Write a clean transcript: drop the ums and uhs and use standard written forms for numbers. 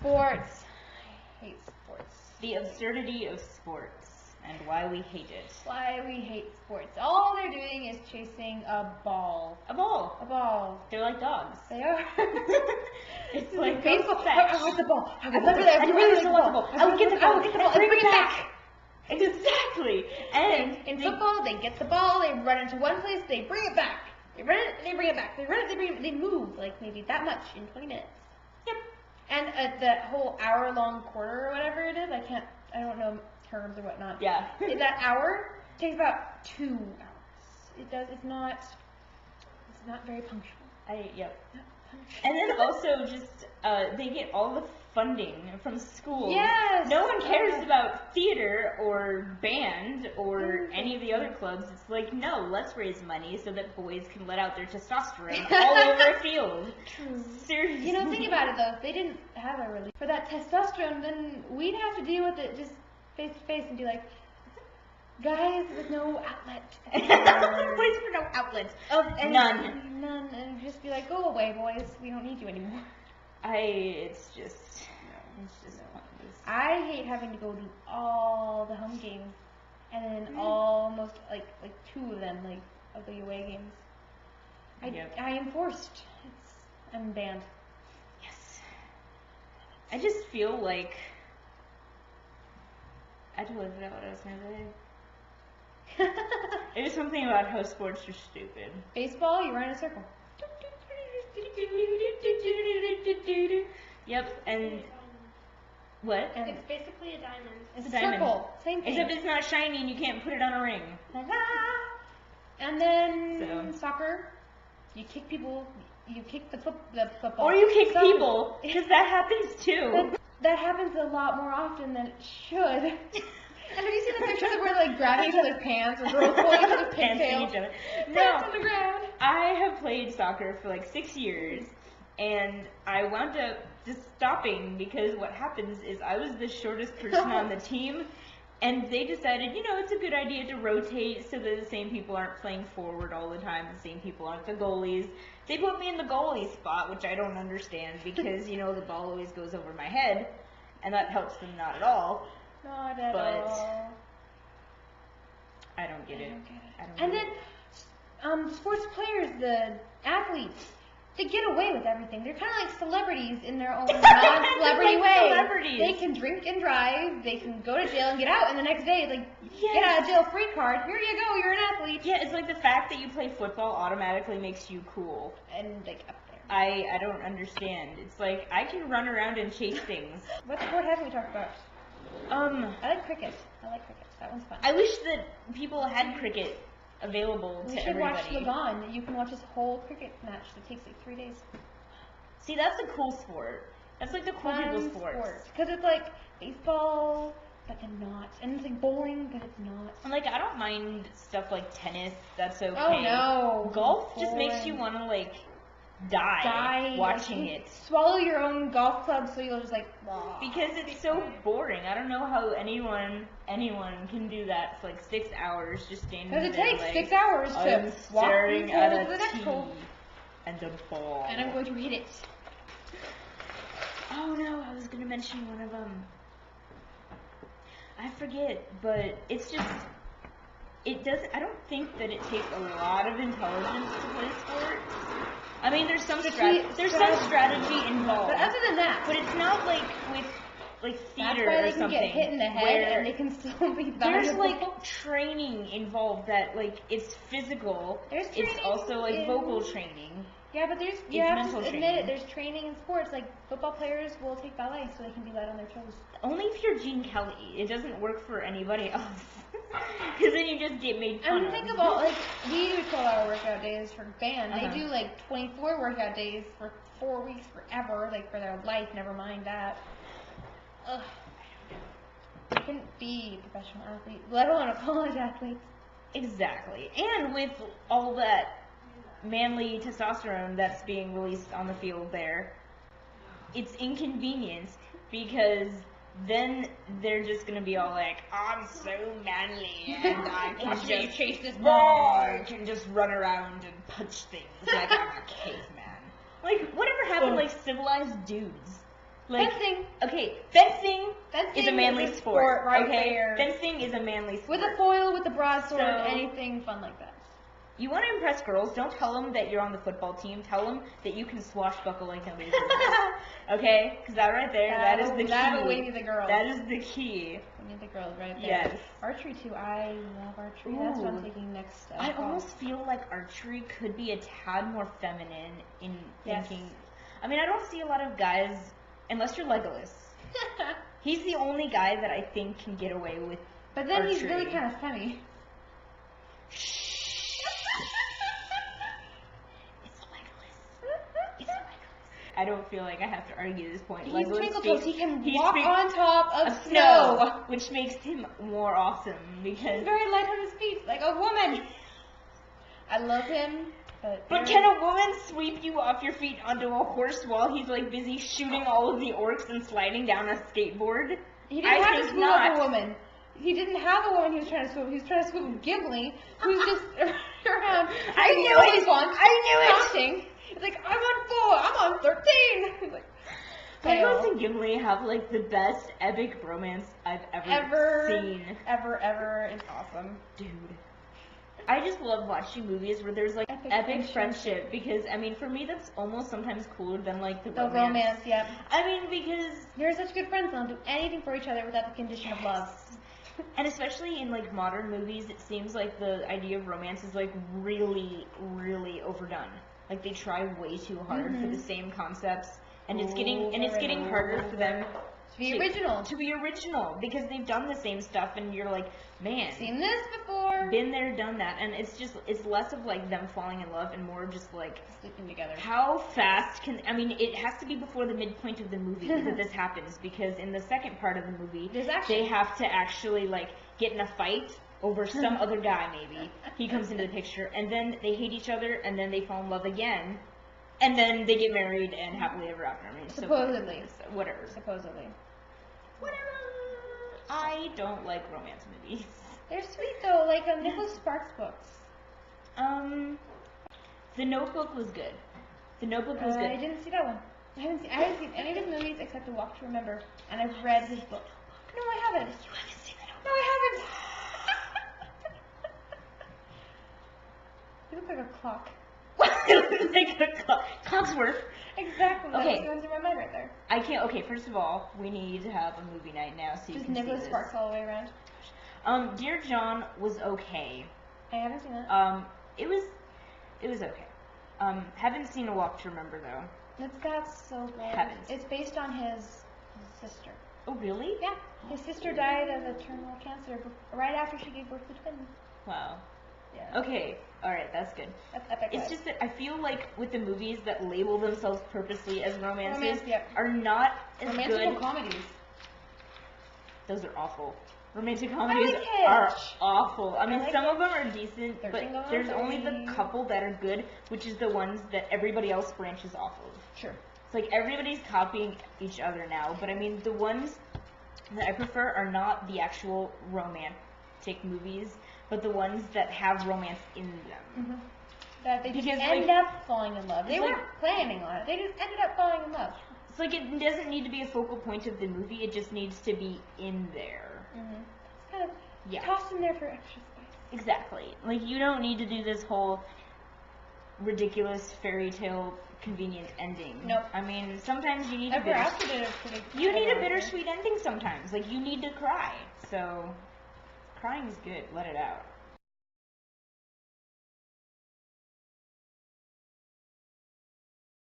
Sports. I hate sports. The absurdity of sports and why we hate it. Why we hate sports. All they're doing is chasing a ball. A ball. A ball. They're like dogs. They are. It's like baseball. sex. I want the ball. I I really want the ball. I would get the ball. and bring it back. Exactly. And in football, they get the ball, they run into one place, they bring it back. They run it, they bring it back. They run it, they bring it. They move like maybe that much in 20 minutes. Yep. And that whole hour-long quarter or whatever it is, I don't know terms or whatnot. Yeah. That hour takes about 2 hours. It's not very punctual. Yep. And then also just, they get all the funding from schools. Yes! No one cares about theater or band or any of the other clubs. It's like, no, let's raise money so that boys can let out their testosterone all over a field. True. Seriously. Think about it though. If they didn't have a release for that testosterone, then we'd have to deal with it just face to face and be like, guys with no outlet. Boys for no outlets. None. And just be like, go away, boys. We don't need you anymore. It's just pointless. I hate having to go to all the home games and then almost like 2 of them, like of the away games. I am forced. I'm banned. Yes. I just feel like I totally forgot what I was gonna say. It was something about how sports are stupid. Baseball, you run in a circle. Yep, and what? It's basically a diamond. It's a diamond. circle. Same thing. Except it's not shiny and you can't put it on a ring. And then soccer, you kick people. You kick the football. Or you kick people, because that happens too. That happens a lot more often than it should. And have you seen the pictures of where like grabbing each other's pants or girls pulling each other's pigtails? Pants on the ground. I have played soccer for like 6 years, and I wound up just stopping because what happens is I was the shortest person on the team, and they decided, it's a good idea to rotate so that the same people aren't playing forward all the time, the same people aren't the goalies. They put me in the goalie spot, which I don't understand because, the ball always goes over my head, and that helps them not at all. Not at But all. I don't get it. And then, sports players, the athletes, they get away with everything. They're kind of like celebrities in their own non-celebrity way. Celebrities. They can drink and drive. They can go to jail and get out. And the next day, like, Yes. get out of jail free card. Here you go. You're an athlete. Yeah, it's like the fact that you play football automatically makes you cool. And like up there. I don't understand. It's like I can run around and chase things. What sport haven't we talked about? I like cricket. That one's fun. I wish that people had cricket available We to should everybody. watch Lagan. You can watch this whole cricket match that takes like 3 days. See, that's a cool sport. That's like the cool people sports. Because it's like baseball, but then not. And it's like bowling, but it's not. And like I don't mind stuff like tennis. That's okay. Oh no. Golf just makes you want to like die watching it. Swallow your own golf club so you'll just like Because it's so boring. I don't know how anyone can do that for like 6 hours just standing there. Because it takes like, 6 hours to walk staring from at hole a to the next tee hole. and a ball. And I'm going to hit it. Oh no, I was gonna mention one of them. I forget, but it's just I don't think that it takes a lot of intelligence to play sports. I mean, there's some strategy involved. But other than that, But it's not like with like that's theater why or they can something. get hit in the head where and they can still be there's valuable. like training involved that like it's physical. There's It's training also like in- vocal training. Yeah, but you It's have mental to admit training. it. There's training in sports. Like football players will take ballet so they can be light on their toes. Only if you're Gene Kelly. It doesn't work for anybody else. Because then you just get made fun And of. think about like we do 12-hour workout days for band. Uh-huh. They do like 24 workout days for 4 weeks forever, like for their life. Never mind that. Ugh. You couldn't be a professional athlete, let alone a college athlete. Exactly. And with all that manly testosterone that's being released on the field there, it's inconvenience because then they're just going to be all like, I'm so manly and I can Watch me just chase this I ball. can just run around and punch things like I'm a caveman. Like, whatever happened to like civilized dudes? Like, fencing. Okay, fencing Fencing is a manly is a sport. right Okay, there. fencing is a manly sport. With a foil, with a broadsword, So- anything fun like that. You want to impress girls, don't tell them that you're on the football team. Tell them that you can swashbuckle like nobody's business. Okay? Because that right there, that is the key. That'll win you the girls. That is the key. We need the girls right there. Yes. Archery too. I love archery. That's what I'm taking next. I almost feel like archery could be a tad more feminine in thinking. I mean, I don't see a lot of guys, unless you're Legolas. He's the only guy that I think can get away with But then archery. he's really kind of funny. I don't feel like I have to argue this point. He's Legolas Twinkle Toes. He can walk speaks on top of snow, which makes him more awesome because. He's very light on his feet, like a woman. I love him, But can a woman sweep you off your feet onto a horse while he's like busy shooting all of the orcs and sliding down a skateboard? He didn't have to think swoop not. up a woman. He didn't have a woman he was trying to swoop. He was trying to swoop Gimli, who's just around. I knew it! Taunting. It's like, I'm on 4, I'm on 13. It's like, Legolas and Gimli have like the best epic romance I've ever seen. Ever. It's awesome. Dude. I just love watching movies where there's like epic friendship because, I mean, for me that's almost sometimes cooler than like the romance. Yeah. I mean, because they're such good friends, they'll do anything for each other without the condition of love. And especially in like modern movies, it seems like the idea of romance is like really, really overdone. Like they try way too hard for the same concepts, and it's getting harder for them to be original. To be original because they've done the same stuff, and you're like, man, seen this before, been there, done that, and it's less of like them falling in love and more of just like sleeping together. How fast can it has to be before the midpoint of the movie that this happens because in the second part of the movie they have to actually like get in a fight over some other guy maybe. He comes into the picture and then they hate each other and then they fall in love again and then they get married and happily ever after. I mean, supposedly. Whatever. Supposedly. Whatever. I don't like romance movies. They're sweet though, like Nicholas Sparks books. The Notebook was good. The Notebook was good. I didn't see that one. I haven't seen any of his movies except A Walk to Remember, and I've read his book. No, I haven't. You haven't seen The Notebook? No, I haven't. You look like a clock. Like a clock. Cogsworth. Exactly. Okay. That was in my mind right there. I can't. Okay, first of all, we need to have a movie night now so you Just can Nicholas see this. Sparks all the way around. Dear John was okay. I haven't seen that. It was okay. Haven't seen A Walk to Remember though. It's got so good. Haven't. It's based on his sister. Oh really? Yeah. His sister died of a terminal cancer right after she gave birth to twins. Wow. Yeah. Okay. All right. That's good. That's epic. It's just that I feel like with the movies that label themselves purposely as romances yep. are not as romantic good. comedies. Those are awful. Romantic comedies like are Hitch. awful. I mean, like some of them are decent, but 13 Going on there's only 30. the couple that are good, which is the ones that everybody else branches off of. Sure. It's like everybody's copying each other now, but I mean, the ones that I prefer are not the actual romantic movies, but the ones that have romance in them. Mm-hmm. That they just Because, end like, up falling in love. They it's weren't like- planning on it. They just ended up falling in love. It's like it doesn't need to be a focal point of the movie, it just needs to be in there. Mm-hmm. It's kind of tossed in there for extra spice. Exactly. Like, you don't need to do this whole ridiculous fairy tale convenient ending. Nope. I mean, sometimes you need Ever After did a pretty you need a good bittersweet ending sometimes. Like, you need to cry. So, crying is good. Let it out.